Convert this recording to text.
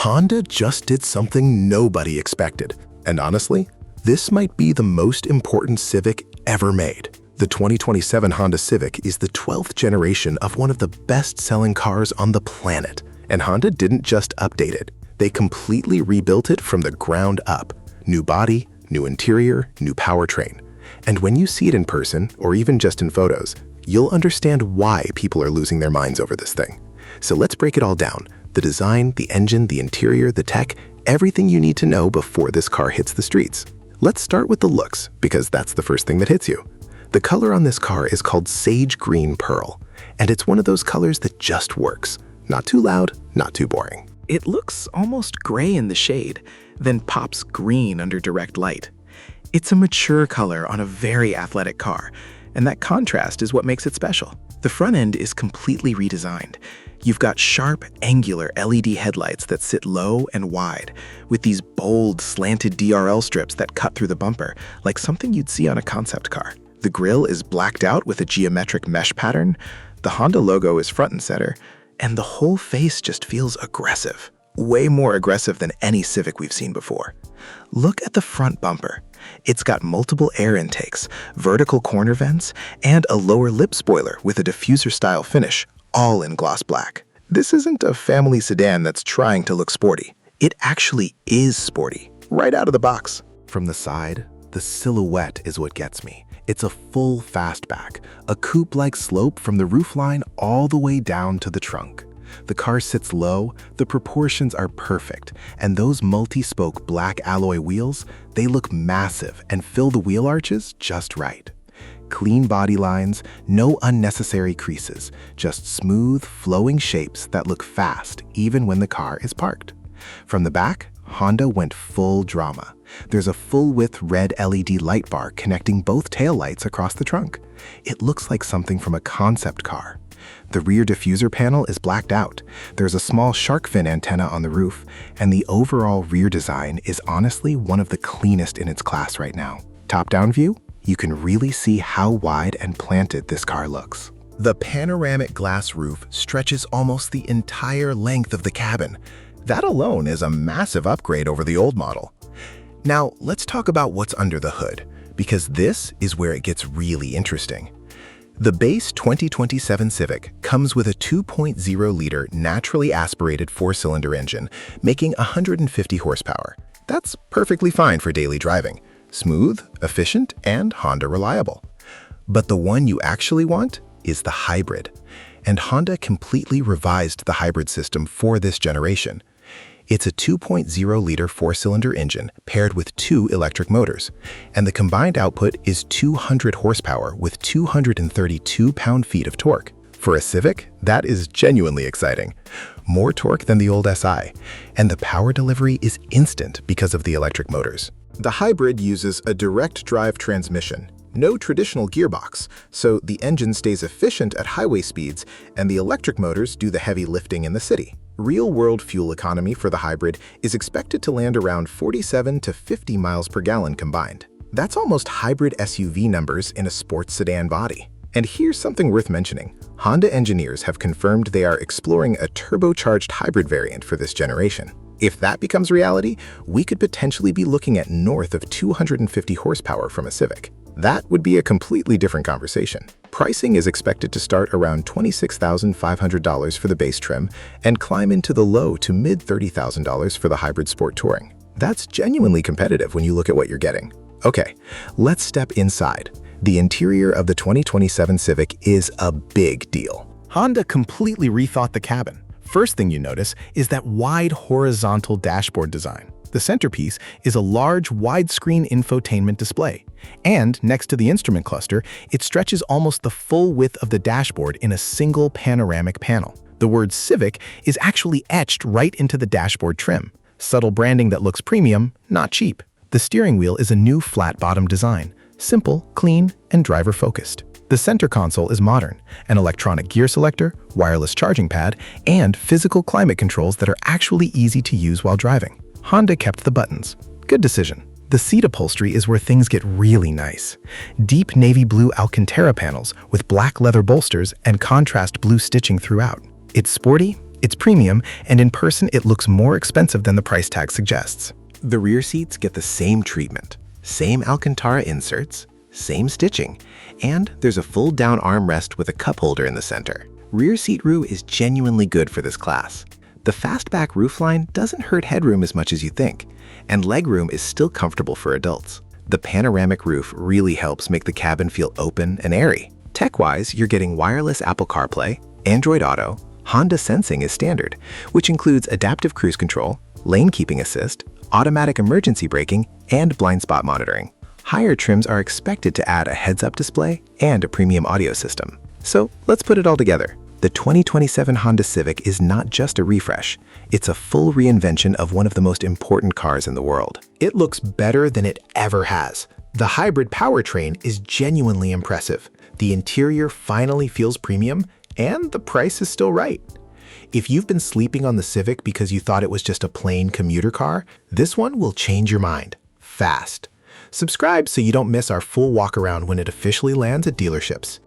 Honda just did something nobody expected. And honestly, this might be the most important Civic ever made. The 2027 Honda Civic is the 12th generation of one of the best-selling cars on the planet. And Honda didn't just update it. They completely rebuilt it from the ground up. New body, new interior, new powertrain. And when you see it in person, or even just in photos, you'll understand why people are losing their minds over this thing. So let's break it all down. The design, the engine, the interior, the tech, everything you need to know before this car hits the streets. Let's start with the looks, because that's the first thing that hits you. The color on this car is called Sage Green Pearl, and it's one of those colors that just works. Not too loud, not too boring. It looks almost gray in the shade, then pops green under direct light. It's a mature color on a very athletic car, and that contrast is what makes it special. The front end is completely redesigned. You've got sharp, angular LED headlights that sit low and wide, with these bold, slanted DRL strips that cut through the bumper, like something you'd see on a concept car. The grille is blacked out with a geometric mesh pattern, the Honda logo is front and center, and the whole face just feels aggressive. Way more aggressive than any Civic we've seen before. Look at the front bumper. It's got multiple air intakes, vertical corner vents, and a lower lip spoiler with a diffuser-style finish, all in gloss black. This isn't a family sedan that's trying to look sporty. It actually is sporty, right out of the box. From the side, the silhouette is what gets me. It's a full fastback, a coupe-like slope from the roofline all the way down to the trunk. The car sits low, the proportions are perfect, and those multi-spoke black alloy wheels, they look massive and fill the wheel arches just right. Clean body lines, no unnecessary creases, just smooth, flowing shapes that look fast even when the car is parked. From the back, Honda went full drama. There's a full-width red LED light bar connecting both taillights across the trunk. It looks like something from a concept car. The rear diffuser panel is blacked out. There's a small shark fin antenna on the roof, and the overall rear design is honestly one of the cleanest in its class right now. Top-down view, you can really see how wide and planted this car looks. The panoramic glass roof stretches almost the entire length of the cabin. That alone is a massive upgrade over the old model. Now, let's talk about what's under the hood, because this is where it gets really interesting. The base 2027 Civic comes with a 2.0-liter naturally aspirated four-cylinder engine, making 150 horsepower. That's perfectly fine for daily driving. Smooth, efficient, and Honda reliable. But the one you actually want is the hybrid. And Honda completely revised the hybrid system for this generation. It's a 2.0-liter four-cylinder engine paired with 2 electric motors, and the combined output is 200 horsepower with 232 pound-feet of torque. For a Civic, that is genuinely exciting. More torque than the old SI, and the power delivery is instant because of the electric motors. The hybrid uses a direct drive transmission, no traditional gearbox, so the engine stays efficient at highway speeds and the electric motors do the heavy lifting in the city. Real-world fuel economy for the hybrid is expected to land around 47 to 50 miles per gallon combined. That's almost hybrid SUV numbers in a sports sedan body. And here's something worth mentioning. Honda engineers have confirmed they are exploring a turbocharged hybrid variant for this generation. If that becomes reality, we could potentially be looking at north of 250 horsepower from a Civic. That would be a completely different conversation. Pricing is expected to start around $26,500 for the base trim and climb into the low to mid $30,000 for the hybrid sport touring. That's genuinely competitive when you look at what you're getting. Okay, let's step inside. The interior of the 2027 Civic is a big deal. Honda completely rethought the cabin. First thing you notice is that wide horizontal dashboard design. The centerpiece is a large widescreen infotainment display. And next to the instrument cluster, it stretches almost the full width of the dashboard in a single panoramic panel. The word Civic is actually etched right into the dashboard trim. Subtle branding that looks premium, not cheap. The steering wheel is a new flat-bottom design. Simple, clean, and driver-focused. The center console is modern, an electronic gear selector, wireless charging pad, and physical climate controls that are actually easy to use while driving. Honda kept the buttons. Good decision. The seat upholstery is where things get really nice. Deep navy blue Alcantara panels with black leather bolsters and contrast blue stitching throughout. It's sporty, It's premium, and in person it looks more expensive than the price tag suggests. The rear seats get the same treatment, same Alcantara inserts, same stitching, and there's a fold-down armrest with a cup holder in the center. Rear seat room is genuinely good for this class. The fastback roofline doesn't hurt headroom as much as you think, and legroom is still comfortable for adults. The panoramic roof really helps make the cabin feel open and airy. Tech-wise, you're getting wireless Apple CarPlay, Android Auto, Honda Sensing is standard, which includes adaptive cruise control, lane keeping assist, automatic emergency braking, and blind spot monitoring. Higher trims are expected to add a heads-up display and a premium audio system. So let's put it all together. The 2027 Honda Civic is not just a refresh, it's a full reinvention of one of the most important cars in the world. It looks better than it ever has. The hybrid powertrain is genuinely impressive. The interior finally feels premium, and the price is still right. If you've been sleeping on the Civic because you thought it was just a plain commuter car, this one will change your mind fast. Subscribe so you don't miss our full walk around when it officially lands at dealerships.